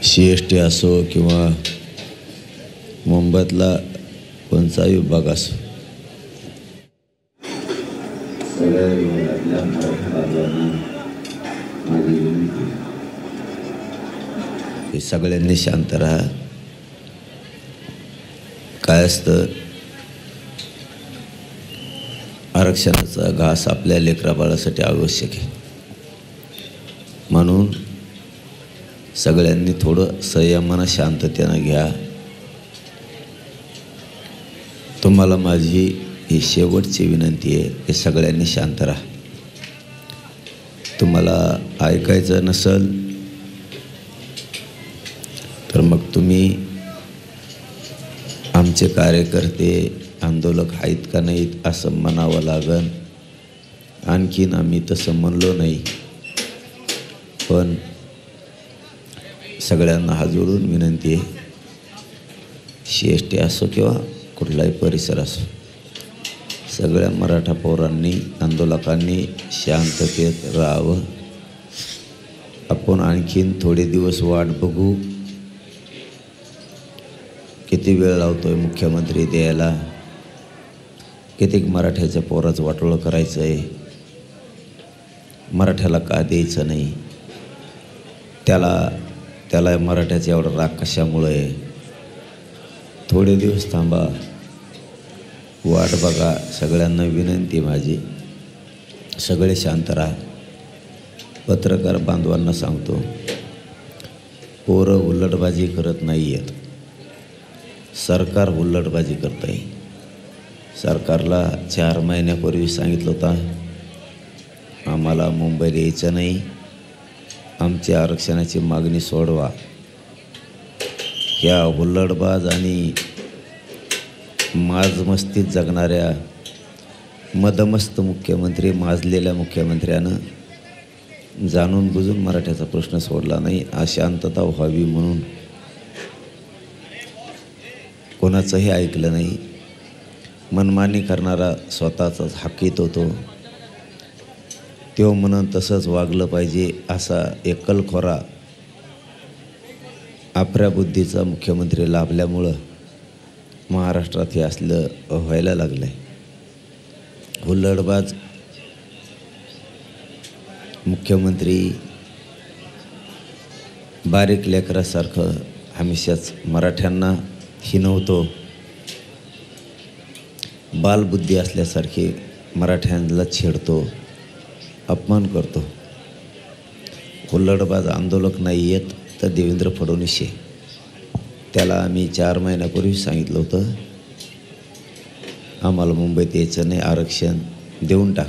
CST असो किंवा मुंबईतला कोणताही विभाग असो, सगळ्या विभागातल्या मराठा बांधवांना माझी विनंती आहे, सगळ्यांनी शांत राहा. काय असतं, आरक्षणाचा घास आपल्या लेकराबाळासाठी आवश्यक आहे. म्हणून सगळ्यांनी थोडं संयमानं शांततेनं घ्या. तुम्हाला माझी ही शेवटची विनंती आहे की सगळ्यांनी शांत राहा. तुम्हाला ऐकायचं नसेल तर मग तुम्ही आमचे कार्यकर्ते आंदोलक आहेत का नाहीत असं म्हणावं लागन. आणखीन आम्ही तसं म्हणलो नाही, पण सगळ्यांना हात जोडून विनंती आहे, CST असो किंवा कुठलाही परिसर असो, सगळ्या मराठा पौरांनी आंदोलकांनी शांततेत राहावं. आपण आणखीन थोडे दिवस वाट बघू. किती वेळ लावतोय मुख्यमंत्री द्यायला, कितीक मराठ्याच्या पोराचं वाटोळं करायचं आहे, मराठ्याला का द्यायचं नाही, त्याला मराठ्याचा एवढा राग कशामुळे आहे. थोडे दिवस थांबा, वाट बघा. सगळ्यांना विनंती माझी, सगळे शांत राहा. पत्रकार बांधवांना सांगतो, पोरं हुल्लडबाजी करत नाही आहेत, सरकार हुल्लडबाजी करत आहे. सरकारला 4 महिन्यापूर्वी सांगितलं होतं आम्हाला मुंबईला यायचं नाही, आमची आरक्षणाची मागणी सोडवा. ह्या हुल्लडबाज आणि माजमस्तीत जगणाऱ्या मदमस्त मुख्यमंत्री, माजलेल्या मुख्यमंत्र्यानं जाणून बुजून मराठ्याचा प्रश्न सोडला नाही. अशांतता व्हावी म्हणून कोणाचंही ऐकलं नाही. मनमानी करणारा स्वतःचाच हाकीत होतो. तो म्हणून तसंच वागलं पाहिजे असा एकलखोरा आपल्या बुद्धीचा मुख्यमंत्री लाभल्यामुळं महाराष्ट्रात हे असलं व्हायला लागलं आहे. हुल्लडबाज मुख्यमंत्री बारीक लेकरासारखं हमेशाच मराठ्यांना हिनवतो, बालबुद्धी असल्यासारखे मराठ्यांना छेडतो, अपमान करतो. हुल्लडबाज आंदोलक नाही आहेत तर देवेंद्र फडणवीस आहे. त्याला आम्ही 4 महिन्यापूर्वी सांगितलं होतं आम्हाला मुंबईत यायचं नाही, आरक्षण देऊन टाक.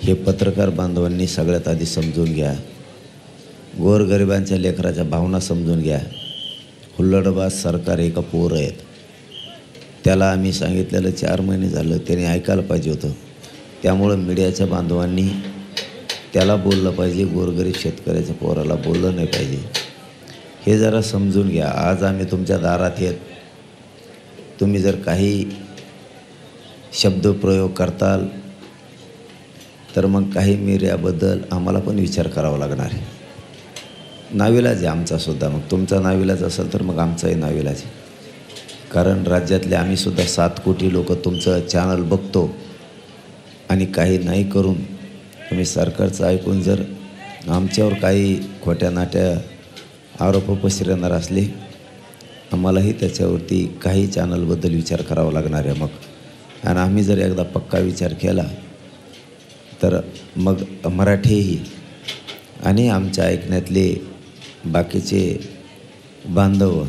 हे पत्रकार बांधवांनी सगळ्यात आधी समजून घ्या. गोरगरिबांच्या लेकराच्या भावना समजून घ्या. हुल्लडबाज सरकार एका पोरं आहेत. त्याला आम्ही सांगितलेलं 4 महिने झालं, त्याने ऐकायला पाहिजे होतं. त्यामुळं मीडियाच्या बांधवांनी त्याला बोललं पाहिजे, गोरगरीब शेतकऱ्याच्या पोराला बोललं नाही पाहिजे. हे जरा समजून घ्या. आज आम्ही तुमच्या दारात येत, तुम्ही जर काही शब्दप्रयोग करताल तर मग काही मीडियाबद्दल आम्हाला पण विचार करावा लागणार आहे. नाविलाज आहे आमचासुद्धा. मग तुमचा नाविलाज असेल तर मग आमचाही नाविलाज आहे. कारण राज्यातले आम्हीसुद्धा 7 कोटी लोक तुमचं चॅनल बघतो आणि काही नाही करून तुम्ही सरकारचं ऐकून जर आमच्यावर काही खोट्या नाट्या आरोप पसरवणार असले, आम्हालाही त्याच्यावरती काही चॅनलबद्दल विचार करावा लागणार आहे. मग आणि आम्ही जर एकदा पक्का विचार केला तर मग मराठीही आणि आमच्या ऐकण्यातले बाकीचे बांधव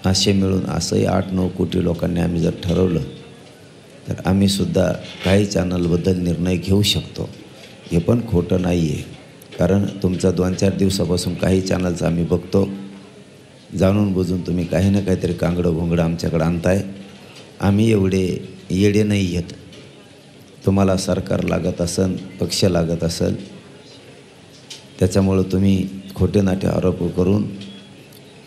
असे मिळून असंही 8-9 कोटी लोकांनी आम्ही जर ठरवलं तर आम्हीसुद्धा काही चॅनलबद्दल निर्णय घेऊ शकतो. हे पण खोटं नाही आहे. कारण तुमचा 2-4 दिवसापासून काही चॅनलचं आम्ही बघतो. जाणून बुजून तुम्ही काही ना काहीतरी कांगडं घोंगडं आमच्याकडं आणताय. आम्ही एवढे येडे नाही आहेत. तुम्हाला सरकार लागत असेल, पक्ष लागत असेल, त्याच्यामुळं तुम्ही खोटे नाटे आरोप करून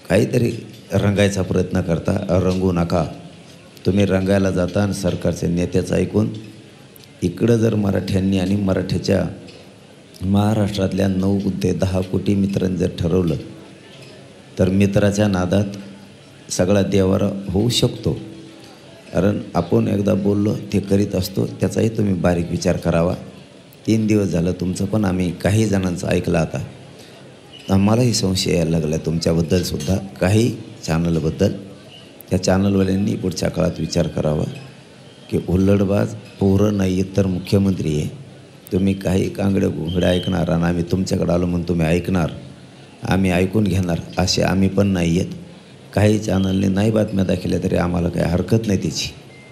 काहीतरी रंगायचा प्रयत्न करता. रंगू नका. तुम्ही रंगायला जाता आणि सरकारच्या नेत्याचं ऐकून इकडं जर मराठ्यांनी आणि मराठ्याच्या महाराष्ट्रातल्या 9 ते 10 कोटी मित्रांनी जर ठरवलं तर मित्राच्या नादात सगळा देवारा होऊ शकतो. कारण आपण एकदा बोललो ते करीत असतो, त्याचाही तुम्ही बारीक विचार करावा. 3 दिवस झालं तुमचं पण आम्ही काही जणांचं ऐकलं. आता आम्हालाही संशय यायला लागला तुमच्याबद्दलसुद्धा, काही चॅनलबद्दल. त्या चॅनलवाल्यांनी पुढच्या काळात विचार करावा की हुल्लडबाज पोरं नाही आहेत तर मुख्यमंत्री आहे. तुम्ही काही कांगडे घोंगडे ऐकणार आणि आम्ही तुमच्याकडे आलो म्हणून तुम्ही ऐकणार, आम्ही ऐकून घेणार, असे आम्ही पण नाही आहेत. काही चॅनलने नाही बातम्या दाखवल्या तरी आम्हाला काही हरकत नाही, त्याची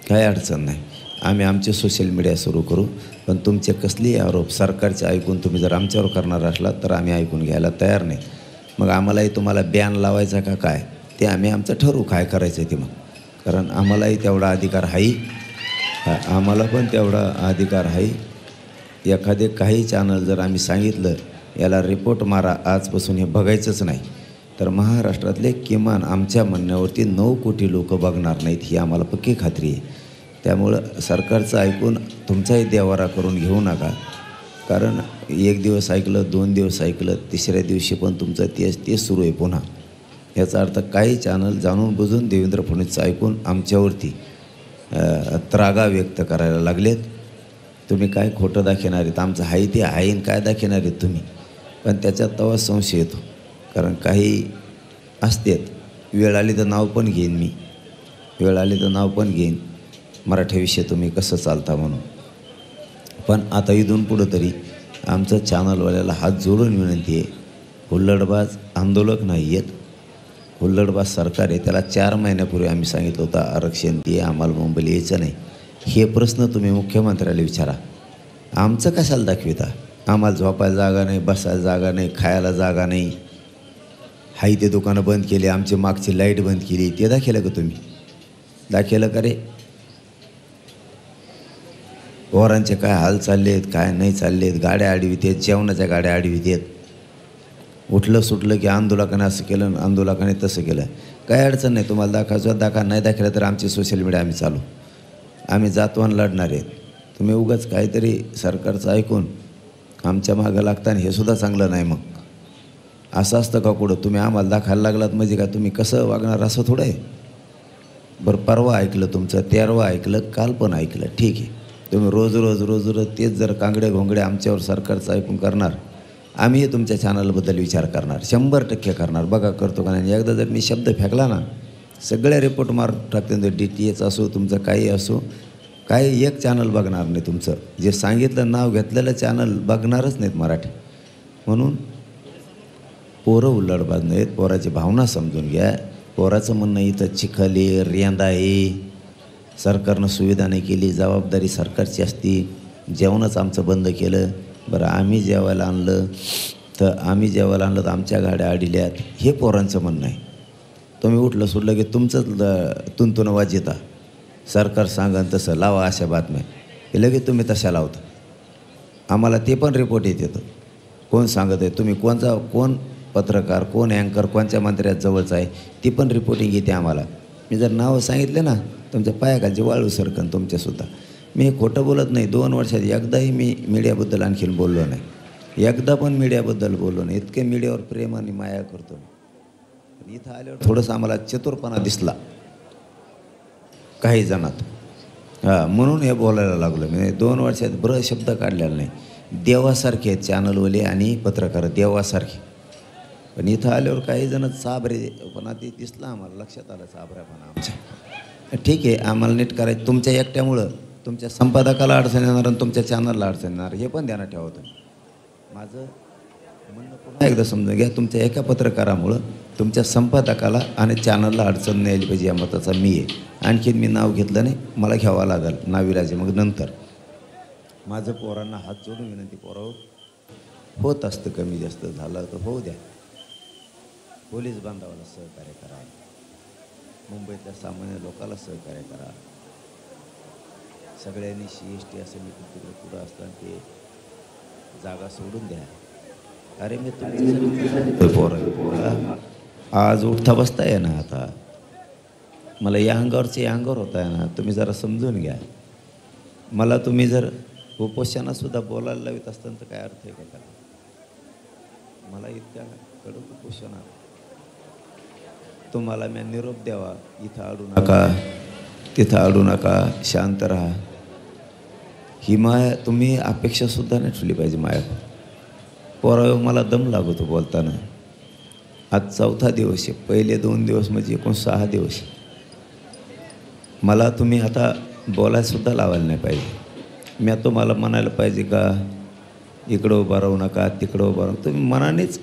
काही अडचण नाही. आम्ही आमचे सोशल मीडिया सुरू करू. पण तुमचे कसलेही आरोप सरकारचे ऐकून तुम्ही जर आमच्यावर करणार असलात तर आम्ही ऐकून घ्यायला तयार नाही. मग आम्हालाही तुम्हाला बॅन लावायचा का काय ते आम्ही आमचं ठरवू काय करायचं आहे ते. मग कारण आम्हालाही तेवढा अधिकार आहे, आम्हाला पण तेवढा अधिकार आहे. एखादे काही चॅनल जर आम्ही सांगितलं याला रिपोर्ट मारा, आजपासून हे बघायचंच नाही, तर महाराष्ट्रातले किमान आमच्या म्हणण्यावरती 9 कोटी लोक बघणार नाहीत, ही आम्हाला पक्की खात्री आहे. त्यामुळं सरकारचं ऐकून तुमचाही देवारा करून घेऊ नका. कारण 1 दिवस ऐकलं, 2 दिवस ऐकलं, तिसऱ्या दिवशी पण तुमचं तेच सुरू आहे पुन्हा. याचा अर्थ काही चॅनल जाणून बुजून देवेंद्र फडणवीसचं ऐकून आमच्यावरती त्रागा व्यक्त करायला लागलेत. तुम्ही काय खोटं दाखवणार आहेत, आमचं आहे ते आहे काय दाखवणार आहेत तुम्ही. पण त्याच्यात तेव्हा संशय येतो. कारण काही असतात, वेळ आली तर नाव पण घेईन मी, वेळ आली तर नाव पण घेईन मराठीविषयी तुम्ही कसं चालता म्हणून. पण आता इथून पुढं तरी आमचं चॅनलवाल्याला हात जोडून विनंती आहे, हुल्लडबाज आंदोलक नाही आहेत, हुल्लडबाज सरकार आहे. त्याला 4 महिन्यापूर्वी आम्ही सांगितलं होतं आरक्षण ते आम्हाला मुंबईला यायचं नाही. हे प्रश्न तुम्ही मुख्यमंत्र्याला विचारा, आमचं कशाला दाखविता. आम्हाला झोपायला जागा नाही, बसायला जागा नाही, खायला जागा नाही, हाई ते दुकानं बंद केली, आमची मागची लाईट बंद केली, ते दाखवलं का तुम्ही? दाखवलं का रे? पोरांचे काय हाल चालले आहेत, काय नाही चालले आहेत, गाड्या आडवीत आहेत, जेवणाच्या गाड्या आडवीत आहेत. उठलं सुटलं की आंदोलकाने असं केलं, आंदोलकाने तसं केलं. काय अडचण नाही, तुम्हाला दाखवायचं दाखवा, नाही दाखवलं तर आमची सोशल मीडिया आम्ही चालू, आम्ही जातवान लढणार आहेत. तुम्ही उगाच काहीतरी सरकारचं ऐकून आमच्या मागं लागताना हे सुद्धा चांगलं नाही. मग असं असतं का कुठं? तुम्ही आम्हाला दाखवायला लागलात म्हणजे का तुम्ही कसं वागणार असं थोडं आहे. बरं, परवा ऐकलं तुमचं, 13वा ऐकलं, काल पण ऐकलं, ठीक आहे. तुम्ही रोज तेच जर कांगडे घोंगडे आमच्यावर सरकारचं ऐकून करणार, आम्हीही तुमच्या चॅनलबद्दल विचार करणार, 100% करणार. बघा करतो का नाही. एकदा जर मी शब्द फेकला ना, सगळे रिपोर्ट मारून टाकते. DTH असो, तुमचं काही असो, काही एक चॅनल बघणार नाही तुमचं. जे सांगितलं नाव घेतलेलं चॅनल बघणारच नाहीत मराठी. म्हणून पोरं हुल्लडबाज नाहीत, पोराची भावना समजून घ्या. पोराचं म्हणणं इथं चिखल आहे, रेंदा आहे, सरकारनं सुविधा नाही केली, जबाबदारी सरकारची असती, जेवणच आमचं बंद केलं. बरं, आम्ही जेवायला आणलं तर आमच्या गाड्या अडल्यात, हे पोरांचं म्हणणं आहे. तुम्ही उठलं सुटलं की तुमचंच तुंतुन वाजिता, सरकार सांगा तसं लावा अशा बातम्या, हे लगेच तुम्ही तशा लावता. आम्हाला ते पण रिपोर्ट येत येतं, कोण सांगत आहे, तुम्ही कोण पत्रकार, कोण अँकर, कोणत्या मंत्र्यात जवळचा आहे, ती पण रिपोर्टिंग येते आम्हाला. मी जर नावं सांगितले ना, तुमच्या पायाखालची वाळू सरकन तुमच्यासुद्धा. मी खोटं बोलत नाही. 2 वर्षात एकदाही मी मीडियाबद्दल आणखीन बोललो नाही, एकदा पण मीडियाबद्दल बोललो नाही. इतके मीडियावर प्रेम आणि माया करतो. पण इथं आल्यावर थोडंसं आम्हाला चतुरपणा दिसला काही जणात, म्हणून हे बोलायला लागलो. मी 2 वर्षात बरं शब्द काढलेला नाही. देवासारखे आहेत चॅनलवाले आणि पत्रकार, देवासारखे. पण इथं आल्यावर काही जण चाबरेपणा ते दिसला आम्हाला, लक्षात आलं चाबऱ्यापणा आमच्या. ठीक आहे, आम्हाला नीट करायचं. तुमच्या एकट्यामुळं तुमच्या संपादकाला अडचण येणार आणि तुमच्या चॅनलला अडचण येणार, हे पण ध्यानात ठेवा तुम्ही. माझं म्हणणं पुन्हा एकदा समजून घ्या, तुमच्या एका पत्रकारामुळं तुमच्या संपादकाला आणि चॅनलला अडचण नाही आली पाहिजे या मताचा मी आहे. आणखीन मी नाव घेतलं नाही, मला घ्यावं लागेल नाविलाज. मग नंतर माझं पोरांना हात जोडून विनंती, पोरावर होत असतं कमी जास्त झालं तर होऊ द्या. पोलीस बांधवाला सहकार्य करा, मुंबईतल्या सामान्य लोकांना सहकार्य करा. सगळ्यांनी CST असं मी तिकडे पुढं असताना ते जागा सोडून द्या. अरे मी तुमच्यासाठी पोरं आज उठता बसता आहे ना, आता मला या अंगावरचे या अंगावर होता आहे ना, तुम्ही जरा समजून घ्या. मला तुम्ही जर उपोषणासुद्धा बोलायला लावित असताना तर काय अर्थ आहे का त्याला? मला इतक्या कडक उपोषणात तुम्हाला मी निरोप द्यावा, इथं अडू नका, तिथं अडू नका, शांत राहा, ही माया तुम्ही अपेक्षासुद्धा नाही ठेवली पाहिजे. माया पोरावर मला दम लागतो बोलताना. आज 4था दिवस आहे. पहिले 2 दिवस म्हणजे एकूण 6 दिवस. मला तुम्ही आता बोलायसुद्धा लावायला नाही पाहिजे. मी तुम्हाला म्हणायला पाहिजे का इकडं उभा राहू नका, तिकडं उभा राहू. तुम्ही मनानेच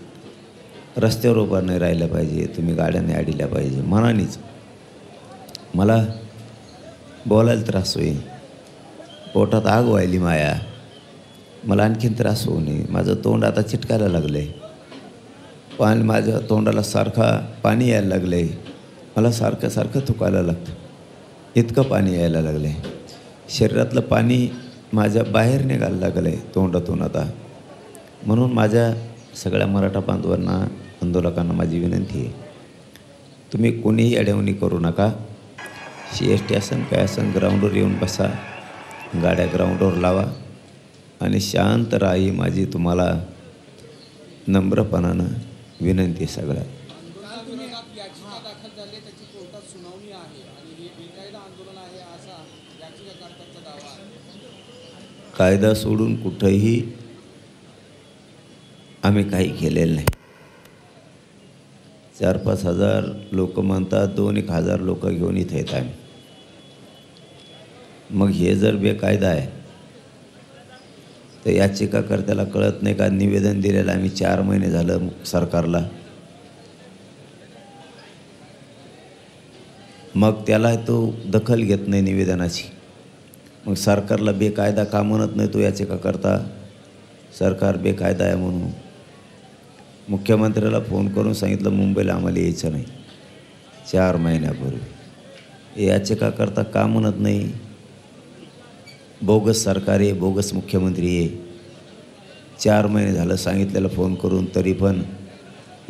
रस्त्यावर उभा नाही राहिल्या पाहिजे, तुम्ही गाड्याने अडल्या पाहिजे मनानेच. मला बोलायला त्रास होईल, पोटात आग व्हायली माया, मला आणखीन त्रास होऊ नये. माझं तोंड आता चिटकायला लागलं आहे, पाणी माझ्या तोंडाला सारखा पाणी यायला लागलं आहे, मला सारखं सारखं थुकायला लागतं, इतकं पाणी यायला लागलं आहे. शरीरातलं पाणी माझ्या बाहेर निघायला लागलं आहे तोंडातून आता. म्हणून माझ्या सगळ्या मराठा बांधवांना, आंदोलकांना माझी विनंती आहे, तुम्ही कोणीही अडवणी करू नका. CST असन काय असन, ग्राउंडवर येऊन बसा, गाड्या ग्राउंडवर लावा आणि शांत राहा, ही माझी तुम्हाला नम्रपणानं विनंती आहे सगळ्या. कायदा सोडून कुठंही आम्ही काही केलेलं नाही. 4-5 हजार लोक म्हणतात, 2-1 हजार लोक घेऊन इथे येत आहे. मग हे जर बेकायदा आहे तर याचिकाकर्त्याला कळत नाही का? निवेदन दिलेलं आम्ही 4 महिने झालं सरकारला, मग त्याला तो दखल घेत नाही निवेदनाची. मग सरकारला बेकायदा का म्हणत नाही तो याचिकाकर्ता? सरकार बेकायदा आहे म्हणून. मुख्यमंत्र्याला फोन करून सांगितलं मुंबईला आम्हाला यायचं नाही 4 महिन्यापूर्वी. याचिकाकर्ता का म्हणत नाही? बोगस सरकार आहे, बोगस मुख्यमंत्री आहे. 4 महिने झालं सांगितलेलं फोन करून, तरी पण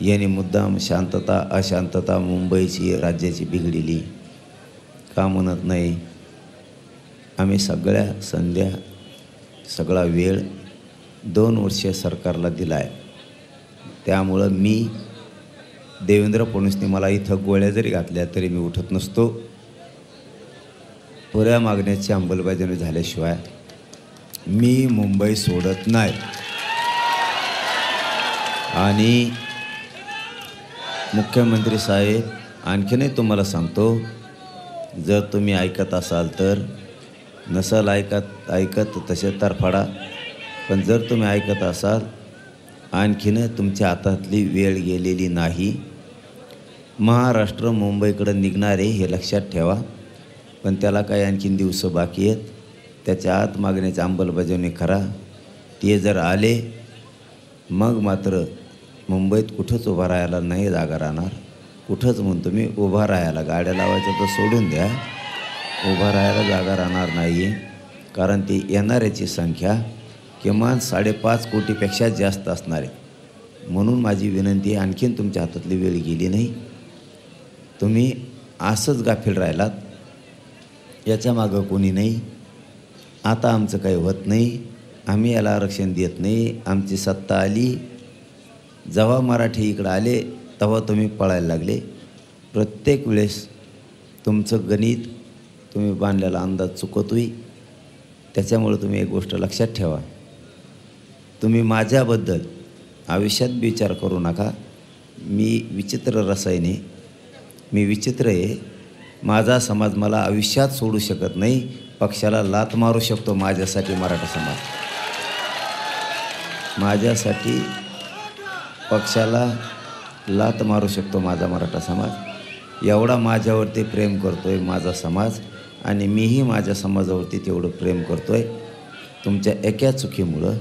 यांनी मुद्दाम शांतता अशांतता मुंबईची राज्याची बिघडली का म्हणत नाही? आम्ही सगळ्या संध्या सगळा वेळ 2 वर्ष सरकारला दिला आहे. त्यामुळं मी देवेंद्र फडणवीसने मला इथं गोळ्या जरी घातल्या तरी मी उठत नसतो. पुऱ्या मागण्याची अंमलबजावणी झाल्याशिवाय मी मुंबई सोडत नाही. आणि मुख्यमंत्री साहेब, आणखीनही तुम्हाला सांगतो, जर तुम्ही ऐकत असाल तर, नसल ऐकत तसे तरफडा, पण जर तुम्ही ऐकत असाल, आणखीन तुमच्या हातातली वेळ गेलेली नाही. महाराष्ट्र मुंबईकडं निघणार आहे हे लक्षात ठेवा, पण त्याला काही आणखीन दिवस बाकी आहेत. त्याच्या आत मागण्याची अंमलबजावणी करा. ते जर आले मग मात्र मुंबईत कुठंच उभा राहायला नाही जागा राहणार. कुठंच म्हणतो मी, उभा राहायला गाड्या लावायचं तर सोडून द्या, उभा राहायला जागा राहणार नाही. कारण ती येणाऱ्याची संख्या किमान 5.5 कोटीपेक्षा जास्त असणार आहे. म्हणून माझी विनंती आहे, आणखीन तुमच्या हातातली वेळ गेली नाही. तुम्ही असंच गाफील राहिलात, याच्या मागं कोणी नाही. आता आमचं काही होत नाही, आम्ही याला आरक्षण देत नाही. आमची सत्ता आली, जेव्हा मराठी इकडं आले तेव्हा तुम्ही पळायला लागले. प्रत्येक वेळेस तुमचं गणित, तुम्ही बांधलेला अंदाज चुकतोय. त्याच्यामुळे तुम्ही एक गोष्ट लक्षात ठेवा, तुम्ही माझ्याबद्दल आयुष्यात विचार करू नका. मी विचित्र रसायने, मी विचित्र आहे. माझा समाज मला आयुष्यात सोडू शकत नाही. पक्षाला लात मारू शकतो माझ्यासाठी मराठा समाज, माझ्यासाठी पक्षाला लात मारू शकतो माझा मराठा समाज. एवढा माझ्यावरती प्रेम करतो आहे माझा समाज, आणि मीही माझ्या समाजावरती तेवढं प्रेम करतो आहे. तुमच्या एका चुकीमुळं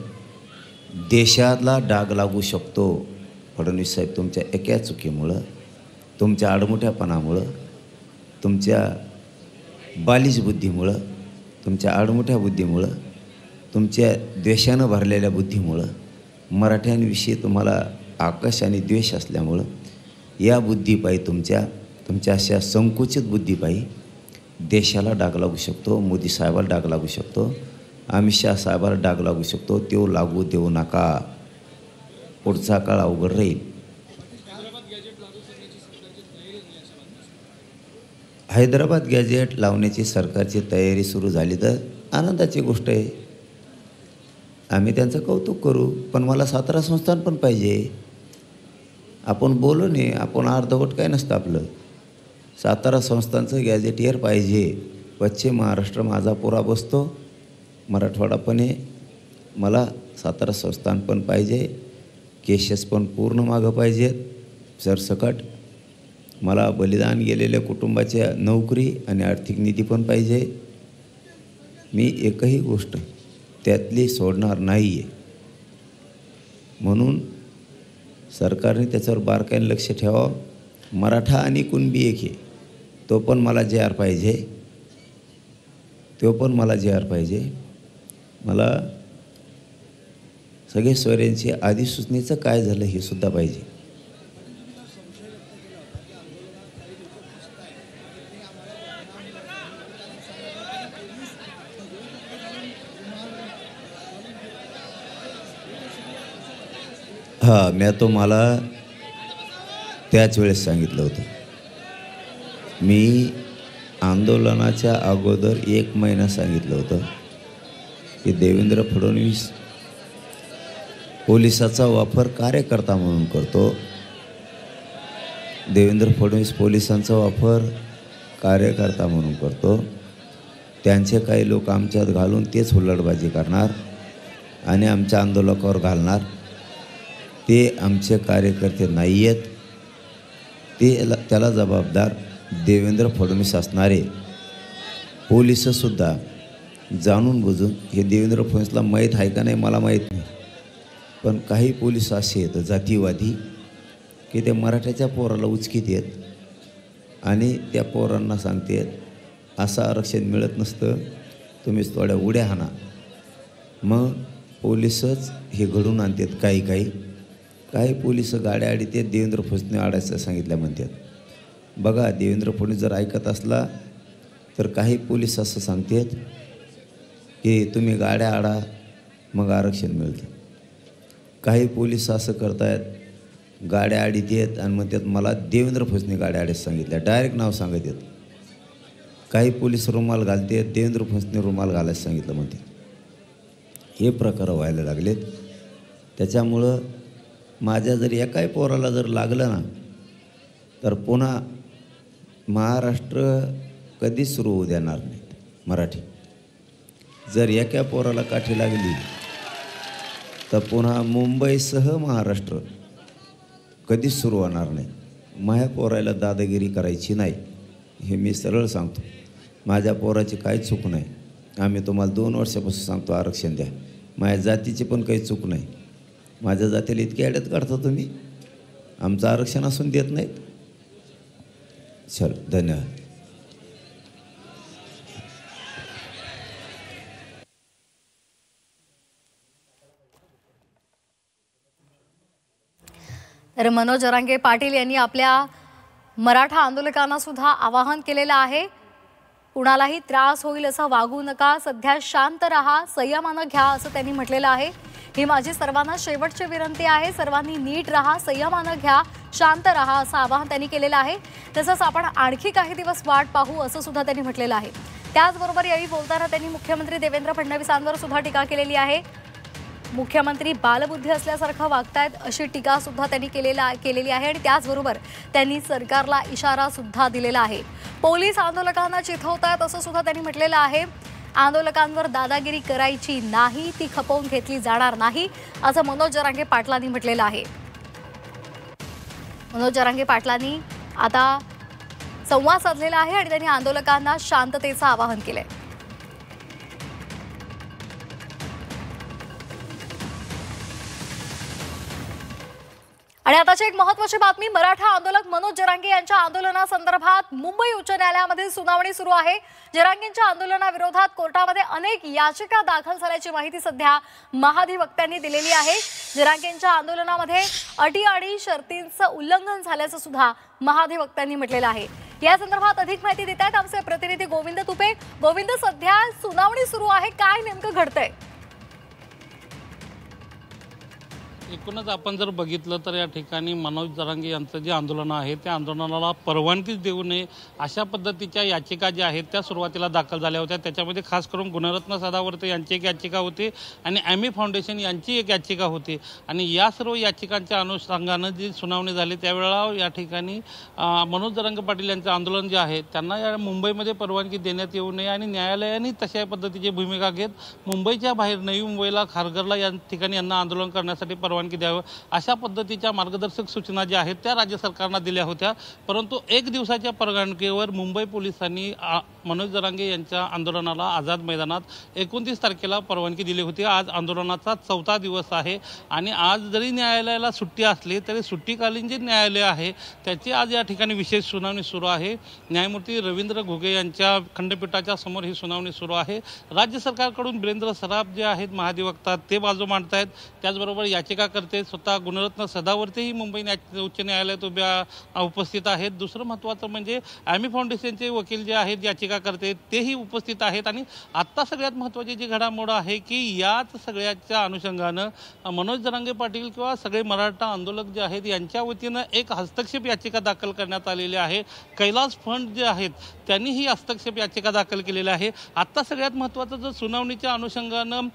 देशाला डाग लागू शकतो. फडणवीस साहेब, तुमच्या एका चुकीमुळं, तुमच्या आडमुठ्यापणामुळं, तुमच्या बालिश बुद्धीमुळं, तुमच्या आडमुठ्या बुद्धीमुळं, तुमच्या द्वेषानं भरलेल्या बुद्धीमुळं, मराठ्यांविषयी तुम्हाला आकर्ष आणि द्वेष असल्यामुळं, या बुद्धीपायी तुमच्या अशा संकुचित बुद्धीपायी देशाला डाग लागू शकतो. मोदी साहेबाला डाग लागू शकतो, अमित शाह साहेबाला डाग लागू शकतो. तो लागू देऊ नका. पुढचा काळ अवघड राहील. हैदराबाद गॅजेट लावण्याची सरकारची तयारी सुरू झाली तर आनंदाची गोष्ट आहे, आम्ही त्यांचं कौतुक करू. पण मला सातारा संस्थान पण पाहिजे. आपण बोलू नये, आपण अर्धवट काय नसतं आपलं. सातारा संस्थानचं गॅजेटियर पाहिजे. पश्चिम महाराष्ट्र माझा पुरा बसतो, मराठवाडा पण आहे. मला सातारा संस्थान पण पाहिजे, केसेस पण पूर्ण मागं पाहिजेत सरसकट. मला बलिदान गेलेल्या कुटुंबाच्या नोकरी आणि आर्थिक निधी पण पाहिजे. मी एकही गोष्ट त्यातली सोडणार नाही आहे. म्हणून सरकारने त्याच्यावर बारकाईने लक्ष ठेवावं. मराठा आणि कुणबी एक आहे, तो पण मला जे आर पाहिजे, तो पण मला जे आर पाहिजे. मला सगळे सोयऱ्यांची अधिसूचनेचं काय झालं हे सुद्धा पाहिजे. हां, मी तुम्हाला त्याच वेळेस सांगितलं होतं. मी आंदोलनाच्या अगोदर 1 महिना सांगितलं होतं की देवेंद्र फडणवीस पोलिसाचा वापर कार्यकर्ता म्हणून करतो. देवेंद्र फडणवीस पोलिसांचा वापर कार्यकर्ता म्हणून करतो. त्यांचे काही लोक आमच्यात घालून तेच हुल्लडबाजी करणार आणि आमच्या आंदोलकावर घालणार. ते आमचे कार्यकर्ते नाही आहेत. त्याला जबाबदार देवेंद्र फडणवीस असणारे पोलिससुद्धा जाणून बुजून, हे देवेंद्र फडणवीसला माहीत आहे का नाही मला माहीत नाही, पण काही पोलीस असे आहेत जातीवादी की ते मराठ्याच्या पोराला उचकीत आहेत आणि त्या पोरांना सांगतात असं आरक्षण मिळत नसतं, तुम्हीच थोड्या उड्या हाणा. मग पोलीसच हे घडून आणतात. काही पोलिस गाड्या आडीतात, देवेंद्र फडणवीसने आडायचं सांगितलं म्हणतात. बघा, देवेंद्र फडणवीस जर ऐकत असला तर काही पोलीस असं सांगतात की तुम्ही गाड्या आडा मग आरक्षण मिळतं. काही पोलीस असं करतायत, गाड्या आडीत आहेत आणि म्हणतात मला देवेंद्र फडणवीसने गाड्या आडीत सांगितल्या, डायरेक्ट नाव सांगत आहेत. काही पोलीस रुमाल घालतात, देवेंद्र फडणवीसने रुमाल घालायला सांगितलं म्हणते. हे प्रकार व्हायला लागलेत. त्याच्यामुळं माझ्या जर एकाही पोराला जर लागलं ना तर पुन्हा महाराष्ट्र कधीच सुरू होऊ देणार नाहीत. मराठी जर एका पोराला काठी लागली तर पुन्हा मुंबईसह महाराष्ट्र कधीच सुरू होणार नाही. माझ्या पोराला दादागिरी करायची नाही, हे मी सरळ सांगतो. माझ्या पोराची काही चूक नाही. आम्ही तुम्हाला 2 वर्षापासून सांगतो आरक्षण द्या. माझ्या जातीची पण काही चूक नाही. माझ्या जातीला इतकी अडत काढता तुम्ही, आमचं आरक्षण असून देत नाहीत. चल, धन्यवाद. तर मनोज जरांगे पाटील यांनी आपल्या मराठा आंदोलकांना सुद्धा आवाहन केलेलं आहे. कुणालाही त्रास होईल असं वागू नका, सध्या शांत रहा, संयमानं घ्या असं त्यांनी म्हटलेलं आहे. ही माझी सर्वांना शेवटची विनंती आहे. सर्वांनी नीट रहा, संयमानं घ्या, शांत रहा असं आवाहन त्यांनी केलेलं आहे. तसंच आपण आणखी काही दिवस वाट पाहू असं सुद्धा त्यांनी म्हटलेलं आहे. त्याचबरोबर यावेळी बोलताना त्यांनी मुख्यमंत्री देवेंद्र फडणवीसांवर सुद्धा टीका केलेली आहे. मुख्यमंत्री बालबुद्धी असल्यासारखं वागतायत अशी टीका सुद्धा त्यांनी केलेली आहे. आणि त्याचबरोबर त्यांनी सरकारला इशारा सुद्धा दिलेला आहे. पोलीस आंदोलकांना चिथवतायत असं सुद्धा त्यांनी म्हटलेलं आहे. आंदोलकांवर दादागिरी करायची नाही, ती खपवून घेतली जाणार नाही असं मनोज जरांगे पाटलांनी म्हटलेलं आहे. मनोज जरांगे पाटलांनी आता संवाद साधलेला आहे आणि त्यांनी आंदोलकांना शांततेचं आवाहन केलंय. आणि आताची एक महत्त्वाची बातमी, मराठा आंदोलक मनोज जरांगे यांच्या आंदोलनासंदर्भात मुंबई उच्च न्यायालयामध्ये सुनावणी सुरू आहे. जरांगेंच्या आंदोलनाविरोधात कोर्टामध्ये अनेक याचिका दाखल झाल्याची माहिती सध्या महाधिवक्त्यांनी दिलेली आहे. जरांगेंच्या आंदोलनामध्ये अटी आणि शर्तींचं उल्लंघन झाल्याचं सुद्धा महाधिवक्त्यांनी म्हटलेलं आहे. या संदर्भात अधिक माहिती देत आहेत आमचे प्रतिनिधी गोविंद तुपे. गोविंद, सध्या सुनावणी सुरू आहे, काय नेमकं घडतंय? एकूणच आपण जर बघितलं तर या ठिकाणी मनोज जरांगे यांचं जे आंदोलन आहे त्या आंदोलनाला परवानगीच देऊ नये अशा पद्धतीच्या याचिका ज्या आहेत त्या सुरुवातीला दाखल झाल्या होत्या। त्याच्यामध्ये खास करून गुणरत्न सदावर्ते यांची एक याचिका होती आणि ॲमी फाउंडेशन यांची एक याचिका होती आणि या सर्व याचिकांच्या अनुषंगानं जी सुनावणी झाली त्यावेळेला या ठिकाणी मनोज जरांगे पाटील यांचं आंदोलन जे आहे त्यांना या मुंबईमध्ये परवानगी देण्यात येऊ नये आणि न्यायालयाने तशा पद्धतीची भूमिका घेत मुंबईच्या बाहेर नवी मुंबईला खारघरला या ठिकाणी यांना आंदोलन करण्यासाठी परवानगी द्यावी अशा पद्धतीच्या मार्गदर्शक सूचना ज्या आहेत त्या राज्य सरकारने दिल्या होत्या। परंतु एक दिवसाच्या परवानगीवर मुंबई पोलिसांनी मनोज जरांगे यांच्या आंदोलनाला आझाद मैदानात 29 तारखेला परवानगी दिली होती। आज आंदोलनाचा 4था दिवस आहे आणि आज जरी न्यायालयाला सुट्टी असली तरी सुट्टीकालीन जे न्यायालय आहे त्याची आज या ठिकाणी विशेष सुनावणी सुरू आहे। न्यायमूर्ती रवींद्र घुगे यांच्या खंडपीठाच्या समोर ही सुनावणी सुरू आहे। राज्य सरकारकडून वीरेंद्र सराफ जे आहेत महाधिवक्ता ते बाजू मांडतायत, त्याचबरोबर याचिकाकर्ते स्वतः गुणरत्न सदावर्तेही मुंबई उच्च न्यायालयात उपस्थित आहेत। दुसरं महत्त्वाचं म्हणजे ॲमी फाउंडेशनचे वकील जे आहेत याचिकाकर्ते तेही उपस्थित आहेत आणि आत्ता सगळ्यात महत्त्वाची जी घडामोड आहे की याच सगळ्याच्या अनुषंगानं मनोज जरांगे पाटील किंवा सगळे मराठा आंदोलक जे आहेत यांच्या वतीनं एक हस्तक्षेप याचिका दाखल करण्यात आलेली आहे। कैलास फंड जे आहेत त्यांनी ही हस्तक्षेप याचिका दाखल केलेली आहे। आत्ता सगळ्यात महत्त्वाचं जर सुनावणीच्या अनुषंगानं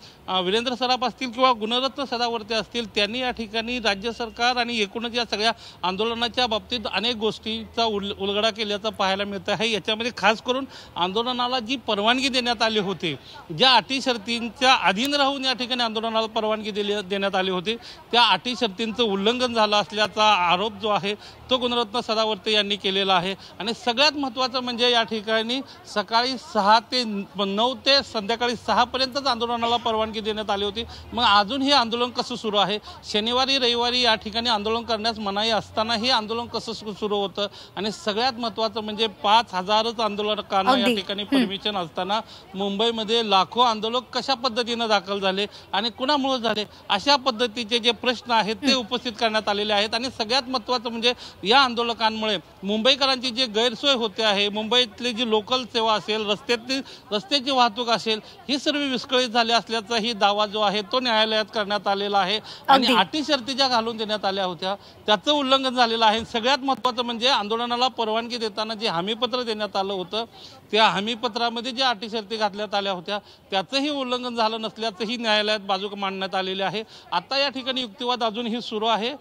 वीरेंद्र सराफ असतील किंवा गुणरत्न सदावर्ते असतील त्यांनी या ठिकाणी राज्य सरकार आणि एकूणच या सगळ्या आंदोलनाच्या बाबतीत अनेक गोष्टीचा उलगडा केल्याचं पाहायला मिळतं आहे। याच्यामध्ये खास करून आंदोलनाला जी परवानगी देण्यात आली होती, ज्या अटी शर्तींच्या अधीन राहून या ठिकाणी आंदोलनाला परवानगी देण्यात आली होती त्या अटी शर्तींचं उल्लंघन झालं असल्याचा आरोप जो आहे तो गुणरत्न सदावर्ते यांनी केलेला आहे। आणि सगळ्यात महत्त्वाचं म्हणजे या ठिकाणी सकाळी 6 ते 9 ते संध्याकाळी 6 पर्यंतच आंदोलनाला परवानगी देण्यात आली होती। मग अजून हे आंदोलन कसं सुरू आहे? शनिवारी रविवारी या ठिकाणी आंदोलन करण्यास मनाई असताना हे आंदोलन कसं सुरू होतं? आणि सगळ्यात महत्त्वाचं म्हणजे 5,000च आंदोलकांना या ठिकाणी परमिशन असताना मुंबईमध्ये लाखो आंदोलक कशा पद्धतीनं दाखल झाले आणि कुणामुळे झाले अशा पद्धतीचे जे प्रश्न आहेत ते उपस्थित करण्यात आलेले आहेत। आणि सगळ्यात महत्त्वाचं म्हणजे या आंदोलकांमुळे मुंबईकरांची जी गैरसोय होते आहे, मुंबईतली जी लोकल सेवा असेल, रस्त्याची वाहतूक असेल, ही सर्व विस्कळीत झाली असल्याचा ही दावा जो आहे तो न्यायालयात करण्यात आलेला आहे आणि अटी शर्ती ज्या घालून देण्यात आल्या होत्या त्याचं उल्लंघन झालेलं आहे। सगळ्यात महत्त्वाचं म्हणजे आंदोलनाला परवानगी देताना जे हमीपत्र देण्यात आलं होतं त्या हमीपत्रामध्ये ज्या अटी शर्ती घातल्यात आल्या होत्या त्याचंही उल्लंघन झालं नसल्याचंही न्यायालयात बाजू मांडण्यात आलेली आहे। आता या ठिकाणी युक्तिवाद अजूनही सुरू आहे।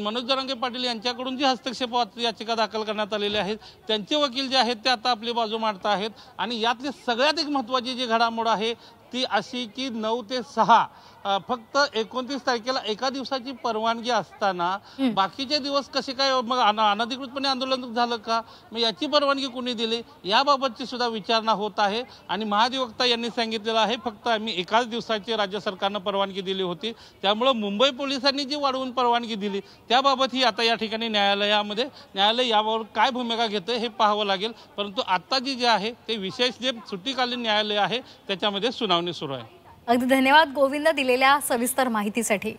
मनोज जरांगे पाटील यांच्याकडून जी हस्तक्षेप याचिका दाखल करण्यात आलेली आहे त्यांचे वकील जे आहेत ते आता आपली बाजू मांडत आहेत आणि यातली सगळ्यात एक महत्त्वाची जी घडामोड आहे ती अशी की 9 ते 6 फक्त 29 तारखेला एका दिवसाची परवानगी असताना बाकीचे दिवस कसे काय मग अनधिकृतपणे आंदोलन झालं का? मग याची परवानगी कोणी दिली याबाबतची सुद्धा विचारणा होत आहे आणि महाधिवक्ता यांनी सांगितलेलं आहे फक्त आम्ही एकाच दिवसाची राज्य सरकारनं परवानगी दिली होती, त्यामुळे मुंबई पोलिसांनी जी वाढवून परवानगी दिली त्याबाबत ही आता या ठिकाणी न्यायालय यावर काय भूमिका घेतं हे पाहावं लागेल। परंतु आता जे आहे ते विशेष जे सुट्टीकालीन न्यायालय आहे त्याच्यामध्ये सुनावणी सुरू आहे। अगदी धन्यवाद गोविंद दिलेल्या सविस्तर माहितीसाठी।